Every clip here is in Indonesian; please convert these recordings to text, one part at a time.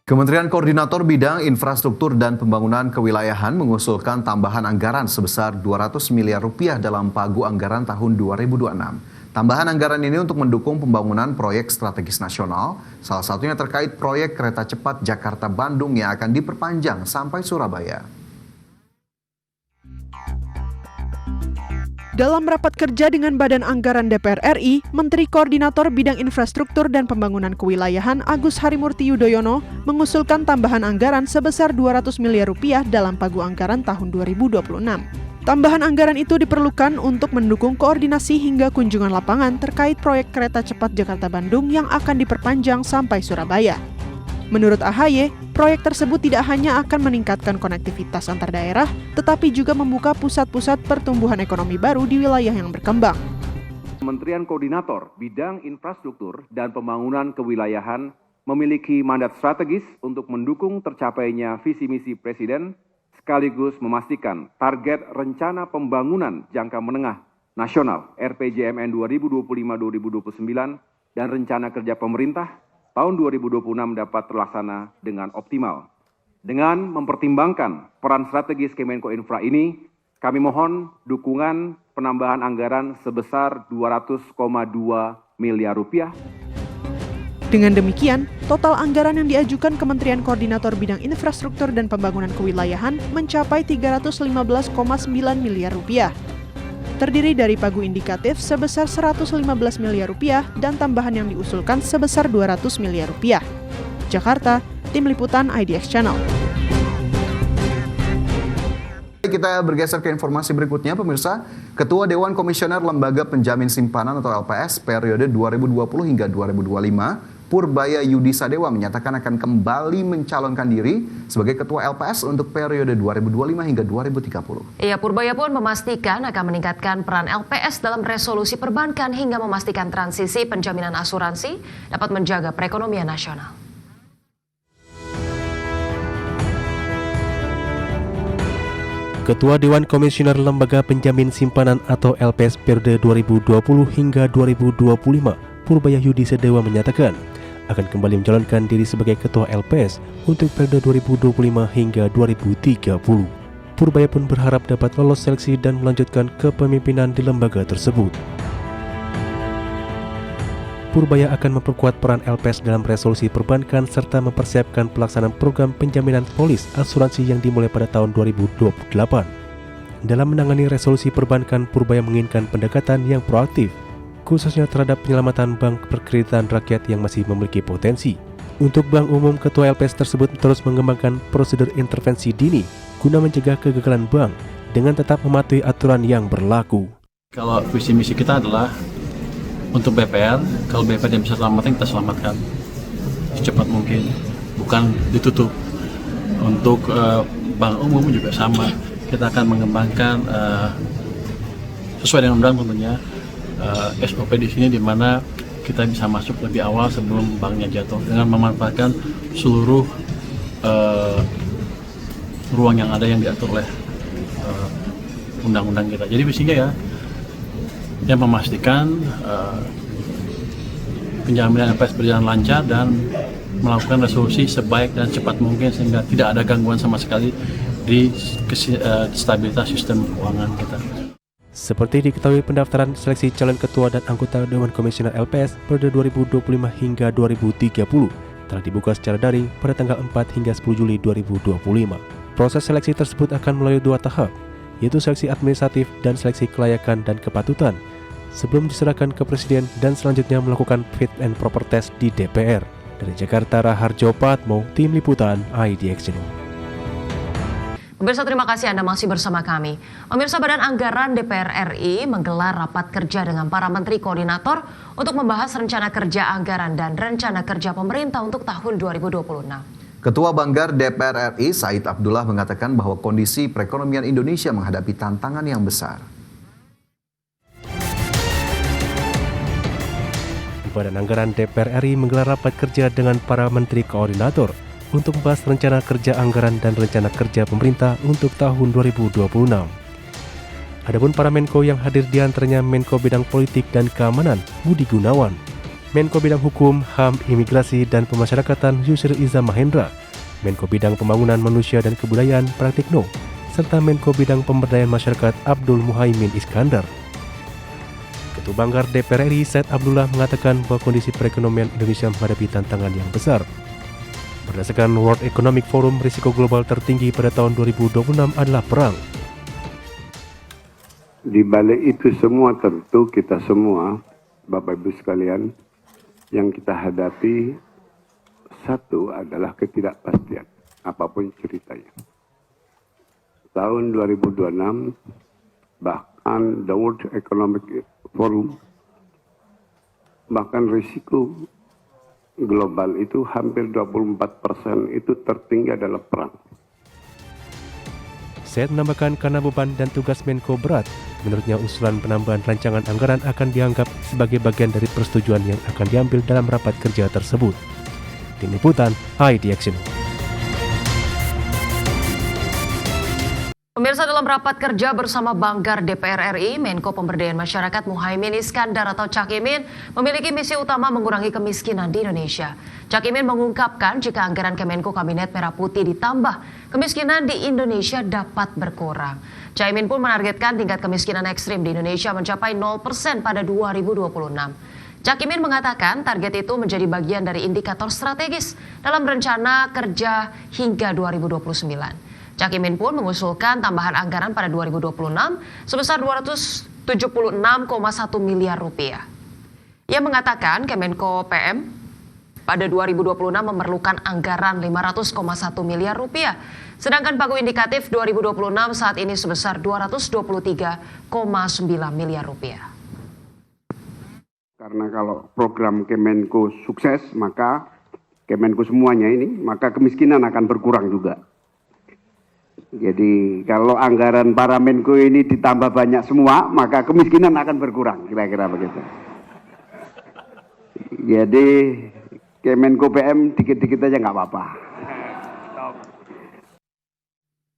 Kementerian Koordinator Bidang Infrastruktur dan Pembangunan Kewilayahan mengusulkan tambahan anggaran sebesar 200 miliar rupiah dalam pagu anggaran tahun 2026. Tambahan anggaran ini untuk mendukung pembangunan proyek strategis nasional, salah satunya terkait proyek kereta cepat Jakarta-Bandung yang akan diperpanjang sampai Surabaya. Dalam rapat kerja dengan Badan Anggaran DPR RI, Menteri Koordinator Bidang Infrastruktur dan Pembangunan Kewilayahan Agus Harimurti Yudhoyono mengusulkan tambahan anggaran sebesar 200 miliar rupiah dalam pagu anggaran tahun 2026. Tambahan anggaran itu diperlukan untuk mendukung koordinasi hingga kunjungan lapangan terkait proyek kereta cepat Jakarta-Bandung yang akan diperpanjang sampai Surabaya. Menurut AHY, proyek tersebut tidak hanya akan meningkatkan konektivitas antar daerah, tetapi juga membuka pusat-pusat pertumbuhan ekonomi baru di wilayah yang berkembang. Kementerian Koordinator Bidang Infrastruktur dan Pembangunan Kewilayahan memiliki mandat strategis untuk mendukung tercapainya visi misi Presiden, sekaligus memastikan target rencana pembangunan jangka menengah nasional RPJMN 2025-2029 dan rencana kerja pemerintah tahun 2026 dapat terlaksana dengan optimal. Dengan mempertimbangkan peran strategis Kemenko Infra ini, kami mohon dukungan penambahan anggaran sebesar 200,2 miliar rupiah. Dengan demikian, total anggaran yang diajukan Kementerian Koordinator Bidang Infrastruktur dan Pembangunan Kewilayahan mencapai 315,9 miliar rupiah. Terdiri dari pagu indikatif sebesar 115 miliar rupiah dan tambahan yang diusulkan sebesar 200 miliar rupiah. Jakarta, Tim Liputan IDX Channel. Kita bergeser ke informasi berikutnya, pemirsa. Ketua Dewan Komisioner Lembaga Penjamin Simpanan atau LPS periode 2020 hingga 2025, Purbaya Yudi Sadewa menyatakan akan kembali mencalonkan diri sebagai Ketua LPS untuk periode 2025 hingga 2030. Purbaya pun memastikan akan meningkatkan peran LPS dalam resolusi perbankan hingga memastikan transisi penjaminan asuransi dapat menjaga perekonomian nasional. Ketua Dewan Komisioner Lembaga Penjamin Simpanan atau LPS periode 2020 hingga 2025, Purbaya Yudi Sadewa menyatakan akan kembali mencalonkan diri sebagai Ketua LPS untuk periode 2025 hingga 2030. Purbaya pun berharap dapat lolos seleksi dan melanjutkan kepemimpinan di lembaga tersebut. Purbaya akan memperkuat peran LPS dalam resolusi perbankan serta mempersiapkan pelaksanaan program penjaminan polis asuransi yang dimulai pada tahun 2028. Dalam menangani resolusi perbankan, Purbaya menginginkan pendekatan yang proaktif, khususnya terhadap penyelamatan bank perkreditan rakyat yang masih memiliki potensi. Untuk Bank Umum, Ketua LPS tersebut terus mengembangkan prosedur intervensi dini guna mencegah kegagalan bank dengan tetap mematuhi aturan yang berlaku. Kalau visi misi kita adalah untuk BPR, kalau BPR yang bisa selamatkan, kita selamatkan secepat mungkin, bukan ditutup. Untuk Bank Umum juga sama, kita akan mengembangkan sesuai dengan undang tentunya. SOP di sini di mana kita bisa masuk lebih awal sebelum banknya jatuh dengan memanfaatkan seluruh ruang yang ada yang diatur oleh undang-undang kita. Jadi visinya ya yang memastikan penjaminan LPS berjalan lancar dan melakukan resolusi sebaik dan cepat mungkin sehingga tidak ada gangguan sama sekali di stabilitas sistem keuangan kita. Seperti diketahui, pendaftaran seleksi calon ketua dan anggota Dewan Komisioner LPS periode 2025 hingga 2030 telah dibuka secara daring pada tanggal 4 hingga 10 Juli 2025. Proses seleksi tersebut akan melalui 2 tahap, yaitu seleksi administratif dan seleksi kelayakan dan kepatutan, sebelum diserahkan ke Presiden dan selanjutnya melakukan fit and proper test di DPR. Dari Jakarta, Raharjo Patmo, Tim Liputan IDX Channel. Pemirsa, terima kasih Anda masih bersama kami. Pemirsa, Badan Anggaran DPR RI menggelar rapat kerja dengan para menteri koordinator untuk membahas rencana kerja anggaran dan rencana kerja pemerintah untuk tahun 2026. Ketua Banggar DPR RI Said Abdullah mengatakan bahwa kondisi perekonomian Indonesia menghadapi tantangan yang besar. Badan Anggaran DPR RI menggelar rapat kerja dengan para menteri koordinator untuk membahas rencana kerja anggaran dan rencana kerja pemerintah untuk tahun 2026. Adapun para Menko yang hadir diantaranya Menko Bidang Politik dan Keamanan Budi Gunawan, Menko Bidang Hukum, HAM, Imigrasi, dan Pemasyarakatan Yusril Iza Mahendra, Menko Bidang Pembangunan Manusia dan Kebudayaan Pratikno, serta Menko Bidang Pemberdayaan Masyarakat Abdul Muhaimin Iskandar. Ketua Banggar DPR RI Said Abdullah mengatakan bahwa kondisi perekonomian Indonesia menghadapi tantangan yang besar. Berdasarkan World Economic Forum, risiko global tertinggi pada tahun 2026 adalah perang. Di balik itu semua tentu kita semua, Bapak Ibu sekalian, yang kita hadapi satu adalah ketidakpastian, apapun ceritanya. Tahun 2026, bahkan the World Economic Forum, bahkan risiko global itu hampir 24% itu tertinggi adalah perang. Said menambahkan karena beban dan tugas Menko berat, menurutnya usulan penambahan rancangan anggaran akan dianggap sebagai bagian dari persetujuan yang akan diambil dalam rapat kerja tersebut. Tim Liputan, IDXN. Pemirsa, dalam rapat kerja bersama Banggar DPR RI, Menko Pemberdayaan Masyarakat Muhaimin Iskandar atau Cak Imin memiliki misi utama mengurangi kemiskinan di Indonesia. Cak Imin mengungkapkan jika anggaran Kemenko Kabinet Merah Putih ditambah, kemiskinan di Indonesia dapat berkurang. Cak Imin pun menargetkan tingkat kemiskinan ekstrim di Indonesia mencapai 0% pada 2026. Cak Imin mengatakan target itu menjadi bagian dari indikator strategis dalam rencana kerja hingga 2029. Cak Imin pun mengusulkan tambahan anggaran pada 2026 sebesar 276,1 miliar rupiah. Ia mengatakan Kemenko PM pada 2026 memerlukan anggaran 500,1 miliar rupiah, sedangkan pagu indikatif 2026 saat ini sebesar 223,9 miliar rupiah. Karena kalau program Kemenko sukses, maka Kemenko semuanya ini, maka kemiskinan akan berkurang juga. Jadi kalau anggaran para Menko ini ditambah banyak semua, maka kemiskinan akan berkurang, kira-kira begitu. Jadi Kemenko PM dikit-dikit aja nggak apa-apa.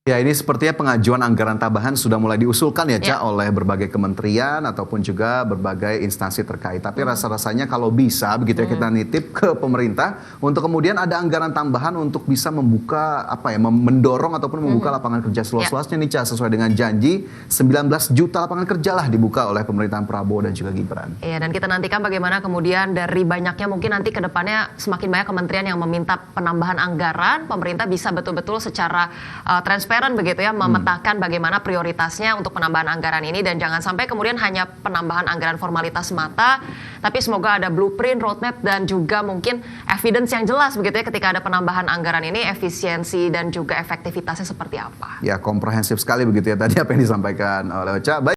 Ya, ini sepertinya pengajuan anggaran tambahan sudah mulai diusulkan ya, Cak, oleh berbagai kementerian ataupun juga berbagai instansi terkait. Tapi rasa-rasanya kalau bisa, begitu ya, kita nitip ke pemerintah untuk kemudian ada anggaran tambahan untuk bisa membuka, mendorong ataupun membuka lapangan kerja seluas-luasnya nih, Cak, sesuai dengan janji 19 juta lapangan kerja lah dibuka oleh pemerintahan Prabowo dan juga Gibran. Iya, dan kita nantikan bagaimana kemudian dari banyaknya mungkin nanti ke depannya semakin banyak kementerian yang meminta penambahan anggaran, pemerintah bisa betul-betul secara transparan begitu ya, memetakan bagaimana prioritasnya untuk penambahan anggaran ini, dan jangan sampai kemudian hanya penambahan anggaran formalitas semata, tapi semoga ada blueprint, roadmap, dan juga mungkin evidence yang jelas begitu ya ketika ada penambahan anggaran ini, efisiensi dan juga efektivitasnya seperti apa. Ya, komprehensif sekali begitu ya tadi apa yang disampaikan oleh Cak.